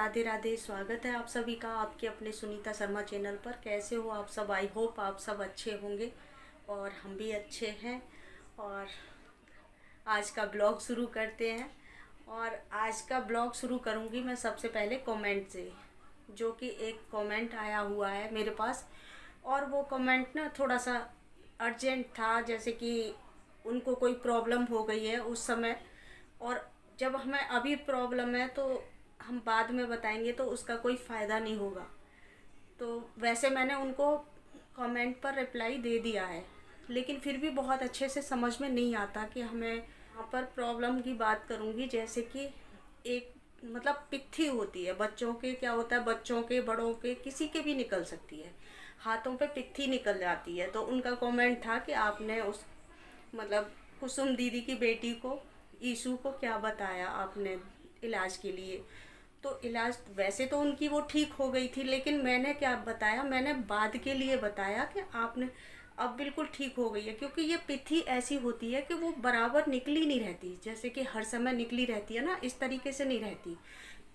राधे राधे। स्वागत है आप सभी का आपके अपने सुनीता शर्मा चैनल पर। कैसे हो आप सब? आई होप आप सब अच्छे होंगे और हम भी अच्छे हैं। और आज का ब्लॉग शुरू करते हैं। और आज का ब्लॉग शुरू करूंगी मैं सबसे पहले कमेंट से, जो कि एक कमेंट आया हुआ है मेरे पास। और वो कमेंट ना थोड़ा सा अर्जेंट था, जैसे कि उनको कोई प्रॉब्लम हो गई है उस समय। और जब हमें अभी प्रॉब्लम है तो हम बाद में बताएंगे तो उसका कोई फ़ायदा नहीं होगा। तो वैसे मैंने उनको कमेंट पर रिप्लाई दे दिया है, लेकिन फिर भी बहुत अच्छे से समझ में नहीं आता कि हमें यहाँ पर प्रॉब्लम की बात करूँगी। जैसे कि एक मतलब पित्थी होती है बच्चों के, क्या होता है बच्चों के, बड़ों के, किसी के भी निकल सकती है। हाथों पे पित्थी निकल जाती है। तो उनका कमेंट था कि आपने उस मतलब कुसुम दीदी की बेटी को, ईशू को, क्या बताया आपने इलाज के लिए। तो इलाज वैसे तो उनकी वो ठीक हो गई थी, लेकिन मैंने क्या बताया, मैंने बाद के लिए बताया कि आपने अब बिल्कुल ठीक हो गई है। क्योंकि ये पिथी ऐसी होती है कि वो बराबर निकली नहीं रहती, जैसे कि हर समय निकली रहती है ना, इस तरीके से नहीं रहती।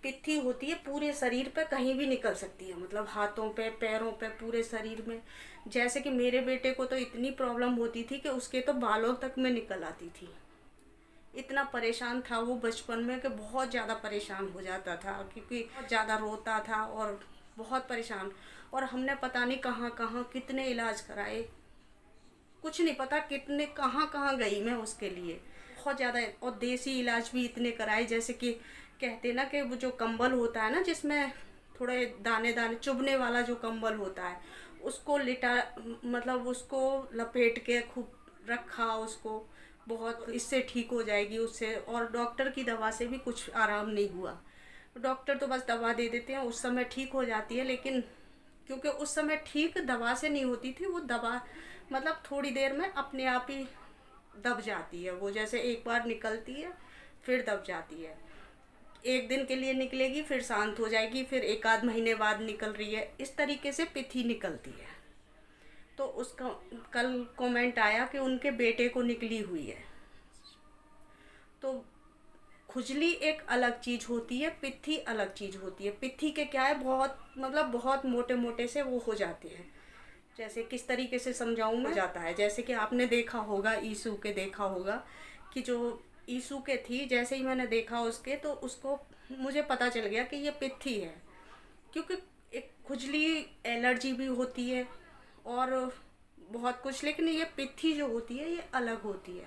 पिथी होती है पूरे शरीर पे, कहीं भी निकल सकती है, मतलब हाथों पे, पैरों पे, पूरे शरीर में। जैसे कि मेरे बेटे को तो इतनी प्रॉब्लम होती थी कि उसके तो बालों तक में निकल आती थी। इतना परेशान था वो बचपन में कि बहुत ज़्यादा परेशान हो जाता था, क्योंकि बहुत ज़्यादा रोता था और बहुत परेशान। और हमने पता नहीं कहाँ कहाँ कितने इलाज कराए, कुछ नहीं पता कितने कहाँ कहाँ गई मैं उसके लिए, बहुत ज़्यादा। और देसी इलाज भी इतने कराए, जैसे कि कहते ना कि वो जो कंबल होता है ना, जिसमें थोड़े दाने दाने चुभने वाला जो कंबल होता है, उसको लिटा, मतलब उसको लपेट के खूब रखा उसको, बहुत इससे ठीक हो जाएगी उससे। और डॉक्टर की दवा से भी कुछ आराम नहीं हुआ। डॉक्टर तो बस दवा दे देते हैं, उस समय ठीक हो जाती है, लेकिन क्योंकि उस समय ठीक दवा से नहीं होती थी, वो दवा मतलब थोड़ी देर में अपने आप ही दब जाती है वो, जैसे एक बार निकलती है फिर दब जाती है। एक दिन के लिए निकलेगी फिर शांत हो जाएगी, फिर एक आध महीने बाद निकल रही है, इस तरीके से पिथी निकलती है। तो उसका कल कमेंट आया कि उनके बेटे को निकली हुई है। तो खुजली एक अलग चीज़ होती है, पित्थी अलग चीज़ होती है। पित्थी के क्या है, बहुत मतलब बहुत मोटे मोटे से वो हो जाते हैं। जैसे किस तरीके से समझाऊं मैं, जाता है जैसे कि आपने देखा होगा, ईसू के देखा होगा कि जो ईसू के थी, जैसे ही मैंने देखा उसके तो उसको मुझे पता चल गया कि ये पित्थी है। क्योंकि एक खुजली एलर्जी भी होती है और बहुत कुछ, लेकिन ये पित्थी जो होती है ये अलग होती है।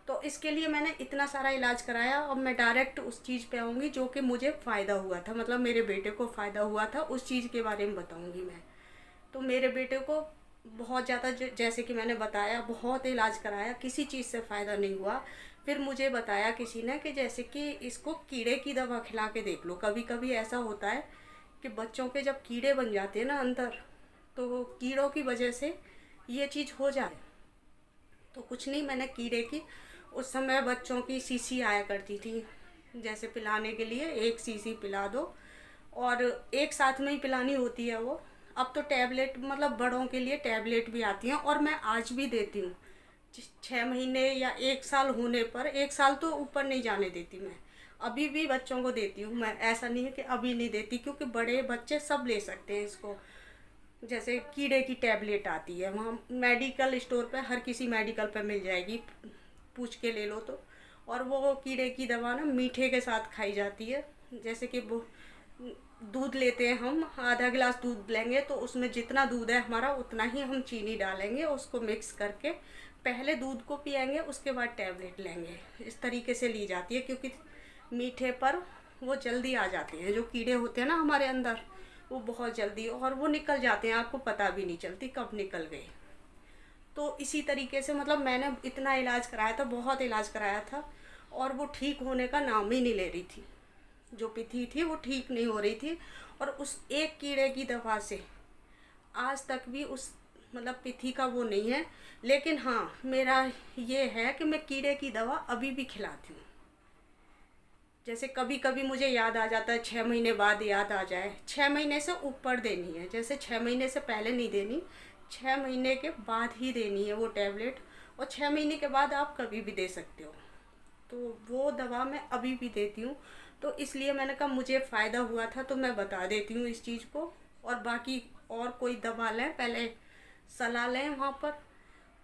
तो इसके लिए मैंने इतना सारा इलाज कराया और मैं डायरेक्ट उस चीज़ पे आऊँगी जो कि मुझे फ़ायदा हुआ था, मतलब मेरे बेटे को फ़ायदा हुआ था, उस चीज़ के बारे में बताऊँगी मैं। तो मेरे बेटे को बहुत ज़्यादा जैसे कि मैंने बताया, बहुत इलाज कराया, किसी चीज़ से फ़ायदा नहीं हुआ। फिर मुझे बताया किसी ने कि जैसे कि इसको कीड़े की दवा खिला के देख लो। कभी कभी ऐसा होता है कि बच्चों के जब कीड़े बन जाते हैं ना अंदर, तो कीड़ों की वजह से ये चीज़ हो जाए। तो कुछ नहीं, मैंने कीड़े की, उस समय बच्चों की शीशी आया करती थी, जैसे पिलाने के लिए एक शीशी पिला दो, और एक साथ में ही पिलानी होती है वो। अब तो टैबलेट, मतलब बड़ों के लिए टैबलेट भी आती हैं, और मैं आज भी देती हूँ। 6 महीने या 1 साल होने पर, 1 साल तो ऊपर नहीं जाने देती मैं, अभी भी बच्चों को देती हूँ मैं। ऐसा नहीं है कि अभी नहीं देती, क्योंकि बड़े बच्चे सब ले सकते हैं इसको। जैसे कीड़े की टैबलेट आती है, वहाँ मेडिकल स्टोर पे, हर किसी मेडिकल पे मिल जाएगी, पूछ के ले लो तो। और वो कीड़े की दवा ना मीठे के साथ खाई जाती है। जैसे कि वो दूध लेते हैं हम, आधा गिलास दूध लेंगे तो उसमें जितना दूध है हमारा उतना ही हम चीनी डालेंगे, उसको मिक्स करके पहले दूध को पिएंगे, उसके बाद टैबलेट लेंगे। इस तरीके से ली जाती है, क्योंकि मीठे पर वो जल्दी आ जाते हैं, जो कीड़े होते हैं ना हमारे अंदर, वो बहुत जल्दी, और वो निकल जाते हैं, आपको पता भी नहीं चलती कब निकल गए। तो इसी तरीके से मतलब मैंने इतना इलाज कराया था, बहुत इलाज कराया था, और वो ठीक होने का नाम ही नहीं ले रही थी। जो पिथी थी वो ठीक नहीं हो रही थी, और उस एक कीड़े की दवा से आज तक भी उस मतलब पिथी का वो नहीं है। लेकिन हाँ, मेरा ये है कि मैं कीड़े की दवा अभी भी खिलाती हूँ। जैसे कभी कभी मुझे याद आ जाता है, 6 महीने बाद याद आ जाए, 6 महीने से ऊपर देनी है, जैसे 6 महीने से पहले नहीं देनी, 6 महीने के बाद ही देनी है वो टैबलेट। और 6 महीने के बाद आप कभी भी दे सकते हो। तो वो दवा मैं अभी भी देती हूँ। तो इसलिए मैंने कहा मुझे फ़ायदा हुआ था तो मैं बता देती हूँ इस चीज़ को। और बाकी और कोई दवा लें पहले सलाह लें वहाँ पर।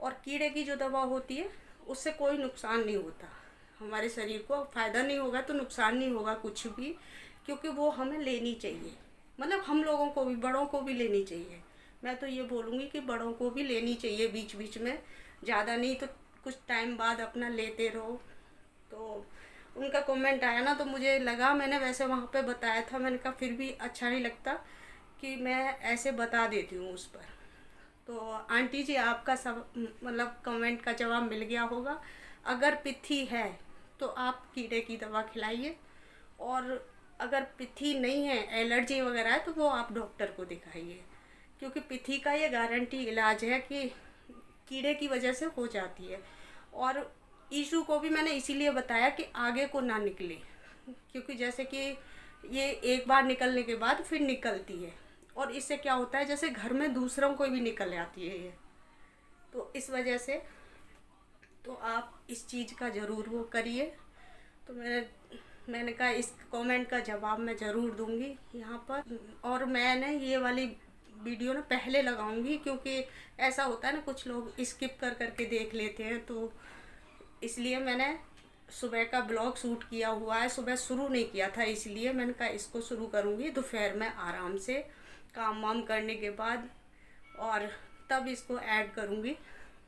और कीड़े की जो दवा होती है उससे कोई नुकसान नहीं होता, हमारे शरीर को फ़ायदा नहीं होगा तो नुकसान नहीं होगा कुछ भी, क्योंकि वो हमें लेनी चाहिए। मतलब हम लोगों को भी, बड़ों को भी लेनी चाहिए। मैं तो ये बोलूँगी कि बड़ों को भी लेनी चाहिए बीच बीच में, ज़्यादा नहीं तो कुछ टाइम बाद अपना लेते रहो। तो उनका कमेंट आया ना तो मुझे लगा, मैंने वैसे वहाँ पे बताया था, मैंने कहा फिर भी अच्छा नहीं लगता कि मैं ऐसे बता देती हूँ उस पर। तो आंटी जी आपका सब मतलब कमेंट का जवाब मिल गया होगा। अगर पिथी है तो आप कीड़े की दवा खिलाइए, और अगर पिथी नहीं है, एलर्जी वगैरह है, तो वो आप डॉक्टर को दिखाइए, क्योंकि पिथी का ये गारंटी इलाज है कि कीड़े की वजह से हो जाती है। और ईशू को भी मैंने इसीलिए बताया कि आगे को ना निकले, क्योंकि जैसे कि ये एक बार निकलने के बाद फिर निकलती है, और इससे क्या होता है जैसे घर में दूसरों को भी निकल आती है ये। तो इस वजह से तो आप इस चीज़ का ज़रूर वो करिए। तो मैंने कहा इस कमेंट का जवाब मैं ज़रूर दूंगी यहाँ पर। और मैंने ये वाली वीडियो ना पहले लगाऊंगी, क्योंकि ऐसा होता है ना कुछ लोग स्किप कर करके देख लेते हैं, तो इसलिए मैंने सुबह का ब्लॉग शूट किया हुआ है, सुबह शुरू नहीं किया था, इसलिए मैंने कहा इसको शुरू करूँगी दोपहर में आराम से काम वाम करने के बाद, और तब इसको ऐड करूँगी।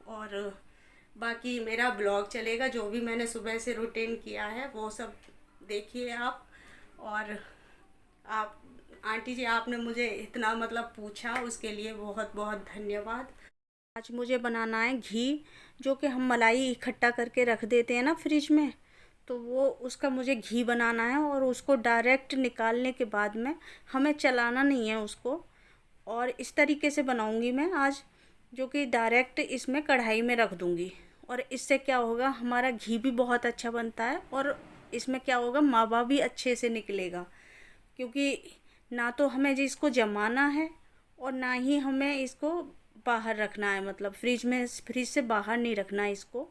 और बाकी मेरा ब्लॉग चलेगा, जो भी मैंने सुबह से रूटीन किया है वो सब देखिए आप। और आप आंटी जी आपने मुझे इतना मतलब पूछा, उसके लिए बहुत बहुत धन्यवाद। आज मुझे बनाना है घी, जो कि हम मलाई इकट्ठा करके रख देते हैं ना फ्रिज में, तो वो उसका मुझे घी बनाना है। और उसको डायरेक्ट निकालने के बाद में हमें चलाना नहीं है उसको, और इस तरीके से बनाऊंगी मैं आज, जो कि डायरेक्ट इसमें कढ़ाई में रख दूंगी। और इससे क्या होगा, हमारा घी भी बहुत अच्छा बनता है, और इसमें क्या होगा, मावा भी अच्छे से निकलेगा। क्योंकि ना तो हमें जिसको जमाना है और ना ही हमें इसको बाहर रखना है, मतलब फ्रिज से बाहर नहीं रखना है इसको।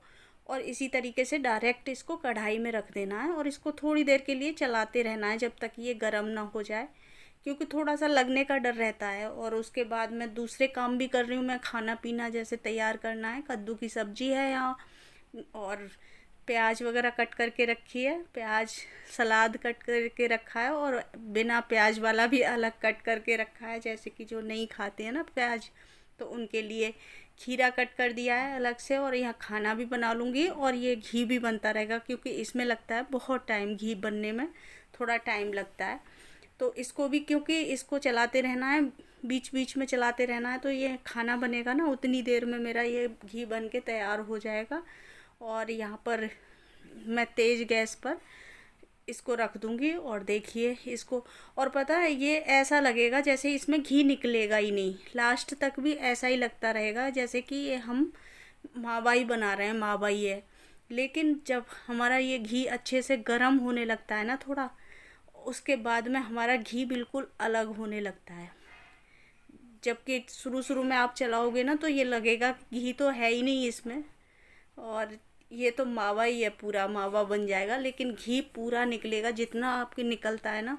और इसी तरीके से डायरेक्ट इसको कढ़ाई में रख देना है, और इसको थोड़ी देर के लिए चलाते रहना है जब तक ये गर्म ना हो जाए, क्योंकि थोड़ा सा लगने का डर रहता है। और उसके बाद मैं दूसरे काम भी कर रही हूँ, मैं खाना पीना जैसे तैयार करना है, कद्दू की सब्जी है यहाँ, और प्याज वगैरह कट करके रखी है, प्याज सलाद कट करके रखा है, और बिना प्याज वाला भी अलग कट करके रखा है, जैसे कि जो नहीं खाते हैं ना प्याज, तो उनके लिए खीरा कट कर दिया है अलग से। और यहाँ खाना भी बना लूँगी, और ये घी भी बनता रहेगा, क्योंकि इसमें लगता है बहुत टाइम, घी बनने में थोड़ा टाइम लगता है। तो इसको भी, क्योंकि इसको चलाते रहना है, बीच बीच में चलाते रहना है, तो ये खाना बनेगा ना उतनी देर में मेरा ये घी बन के तैयार हो जाएगा। और यहाँ पर मैं तेज़ गैस पर इसको रख दूँगी, और देखिए इसको। और पता है ये ऐसा लगेगा जैसे इसमें घी निकलेगा ही नहीं, लास्ट तक भी ऐसा ही लगता रहेगा जैसे कि ये हम मावा ही बना रहे हैं, मावा ही है। लेकिन जब हमारा ये घी अच्छे से गर्म होने लगता है ना थोड़ा, उसके बाद में हमारा घी बिल्कुल अलग होने लगता है। जबकि शुरू शुरू में आप चलाओगे ना तो ये लगेगा घी तो है ही नहीं इसमें, और ये तो मावा ही है, पूरा मावा बन जाएगा। लेकिन घी पूरा निकलेगा, जितना आपके निकलता है ना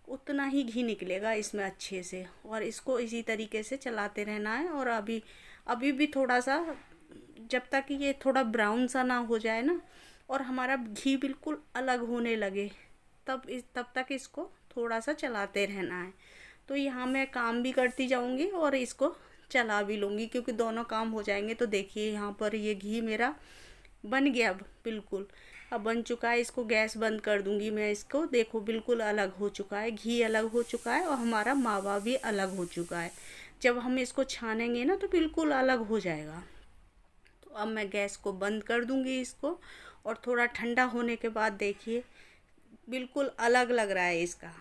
उतना ही घी निकलेगा इसमें अच्छे से। और इसको इसी तरीके से चलाते रहना है। और अभी अभी भी थोड़ा सा, जब तक ये थोड़ा ब्राउन सा ना हो जाए ना, और हमारा घी बिल्कुल अलग होने लगे, तब तक इसको थोड़ा सा चलाते रहना है। तो यहाँ मैं काम भी करती जाऊँगी और इसको चला भी लूँगी, क्योंकि दोनों काम हो जाएंगे। तो देखिए यहाँ पर ये घी मेरा बन गया, अब बिल्कुल अब बन चुका है। इसको गैस बंद कर दूँगी मैं, इसको देखो बिल्कुल अलग हो चुका है, घी अलग हो चुका है, और हमारा मावा भी अलग हो चुका है। जब हम इसको छानेंगे ना तो बिल्कुल अलग हो जाएगा। तो अब मैं गैस को बंद कर दूँगी इसको, और थोड़ा ठंडा होने के बाद देखिए बिल्कुल अलग लग रहा है, इसका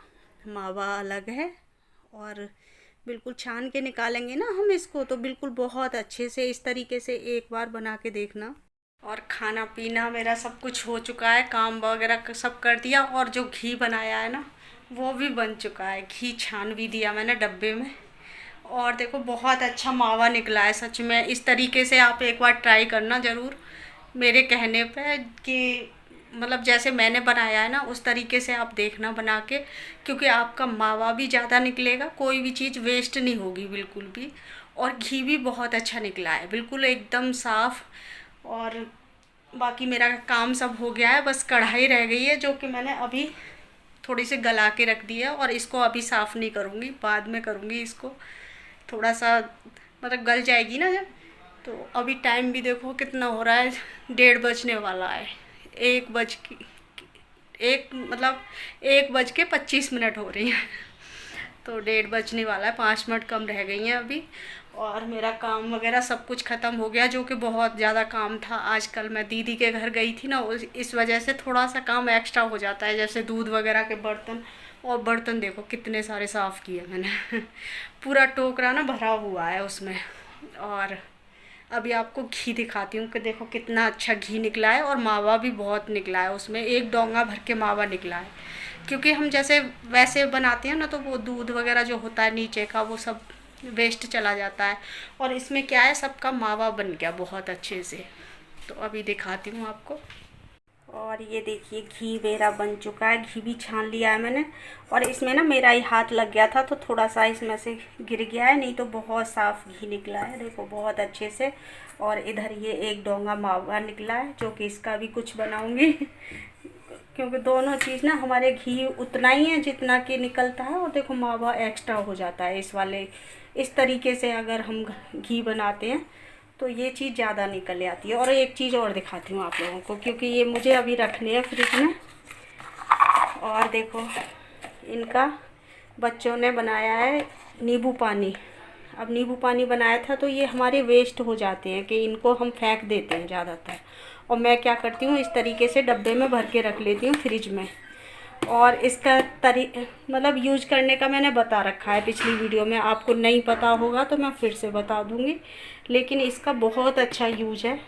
मावा अलग है। और बिल्कुल छान के निकालेंगे ना हम इसको, तो बिल्कुल बहुत अच्छे से इस तरीके से एक बार बना के देखना। और खाना पीना मेरा सब कुछ हो चुका है, काम वगैरह सब कर दिया, और जो घी बनाया है ना वो भी बन चुका है। घी छान भी दिया मैंने डब्बे में, और देखो बहुत अच्छा मावा निकला है सच में। इस तरीके से आप एक बार ट्राई करना ज़रूर, मेरे कहने पे, कि मतलब जैसे मैंने बनाया है ना उस तरीके से आप देखना बना के, क्योंकि आपका मावा भी ज़्यादा निकलेगा, कोई भी चीज़ वेस्ट नहीं होगी बिल्कुल भी। और घी भी बहुत अच्छा निकला है, बिल्कुल एकदम साफ़। और बाकी मेरा काम सब हो गया है, बस कढ़ाई रह गई है जो कि मैंने अभी थोड़ी सी गला के रख दी है, और इसको अभी साफ़ नहीं करूँगी, बाद में करूँगी इसको। थोड़ा सा मतलब गल जाएगी ना जब। तो अभी टाइम भी देखो कितना हो रहा है, 1:30 बजने वाला है। 1:25 हो रही हैं। तो 1:30 बजने वाला है, 5 मिनट कम रह गई हैं अभी। और मेरा काम वगैरह सब कुछ ख़त्म हो गया, जो कि बहुत ज़्यादा काम था। आजकल मैं दीदी के घर गई थी ना, इस वजह से थोड़ा सा काम एक्स्ट्रा हो जाता है, जैसे दूध वगैरह के बर्तन। और बर्तन देखो कितने सारे साफ़ किए मैंने। पूरा टोकरा ना भरा हुआ है उसमें। और अभी आपको घी दिखाती हूँ कि देखो कितना अच्छा घी निकला है, और मावा भी बहुत निकला है उसमें, एक डोंगा भर के मावा निकला है। क्योंकि हम जैसे वैसे बनाते हैं ना, तो वो दूध वगैरह जो होता है नीचे का वो सब वेस्ट चला जाता है, और इसमें क्या है सबका मावा बन गया बहुत अच्छे से। तो अभी दिखाती हूँ आपको। और ये देखिए घी मेरा बन चुका है, घी भी छान लिया है मैंने। और इसमें ना मेरा ही हाथ लग गया था तो थोड़ा सा इसमें से गिर गया है, नहीं तो बहुत साफ़ घी निकला है देखो बहुत अच्छे से। और इधर ये एक डोंगा मावा निकला है, जो कि इसका भी कुछ बनाऊंगी। क्योंकि दोनों चीज़ ना हमारे घी उतना ही है जितना कि निकलता है, और देखो मावा एक्स्ट्रा हो जाता है इस वाले। इस तरीके से अगर हम घी बनाते हैं तो ये चीज़ ज़्यादा निकल आती है। और एक चीज़ और दिखाती हूँ आप लोगों को, क्योंकि ये मुझे अभी रखनी है फ्रिज में। और देखो इनका बच्चों ने बनाया है नींबू पानी। अब नींबू पानी बनाया था तो ये हमारे वेस्ट हो जाते हैं, कि इनको हम फेंक देते हैं ज़्यादातर। और मैं क्या करती हूँ, इस तरीके से डब्बे में भर के रख लेती हूँ फ्रिज में। और इसका मतलब यूज करने का मैंने बता रखा है पिछली वीडियो में, आपको नहीं पता होगा तो मैं फिर से बता दूँगी। लेकिन इसका बहुत अच्छा यूज है,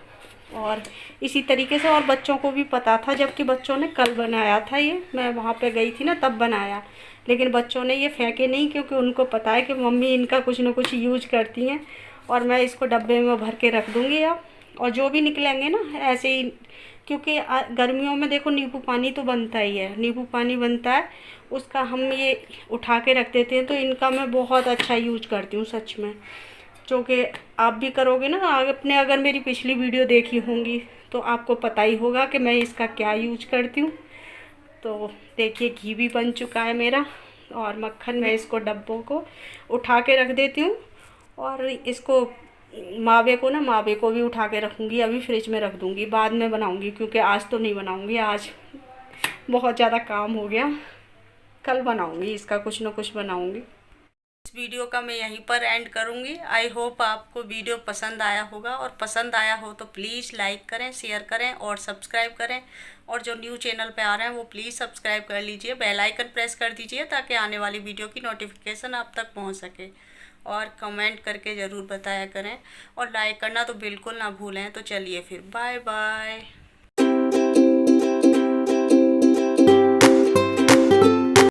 और इसी तरीके से और बच्चों को भी पता था, जबकि बच्चों ने कल बनाया था ये, मैं वहाँ पे गई थी ना तब बनाया। लेकिन बच्चों ने ये फेंके नहीं, क्योंकि उनको पता है कि मम्मी इनका कुछ ना कुछ यूज करती हैं। और मैं इसको डब्बे में भर के रख दूँगी अब। और जो भी निकलेंगे ना ऐसे ही, क्योंकि गर्मियों में देखो नींबू पानी तो बनता ही है, नींबू पानी बनता है, उसका हम ये उठा के रख देते हैं। तो इनका मैं बहुत अच्छा यूज करती हूँ सच में, जो कि आप भी करोगे ना। आपने अगर मेरी पिछली वीडियो देखी होंगी तो आपको पता ही होगा कि मैं इसका क्या यूज करती हूँ। तो देखिए घी भी बन चुका है मेरा, और मक्खन मैं इसको डब्बों को उठा के रख देती हूँ। और इसको मावे को भी उठा के रखूँगी, अभी फ्रिज में रख दूँगी, बाद में बनाऊँगी, क्योंकि आज तो नहीं बनाऊँगी, आज बहुत ज़्यादा काम हो गया। कल बनाऊँगी, इसका कुछ ना कुछ बनाऊँगी। इस वीडियो का मैं यहीं पर एंड करूँगी। आई होप आपको वीडियो पसंद आया होगा, और पसंद आया हो तो प्लीज़ लाइक करें, शेयर करें और सब्सक्राइब करें। और जो न्यू चैनल पे आ रहे हैं वो प्लीज़ सब्सक्राइब कर लीजिए, बेल आइकन प्रेस कर दीजिए, ताकि आने वाली वीडियो की नोटिफिकेशन आप तक पहुंच सके। और कमेंट करके ज़रूर बताया करें, और लाइक करना तो बिल्कुल ना भूलें। तो चलिए फिर, बाय बाय।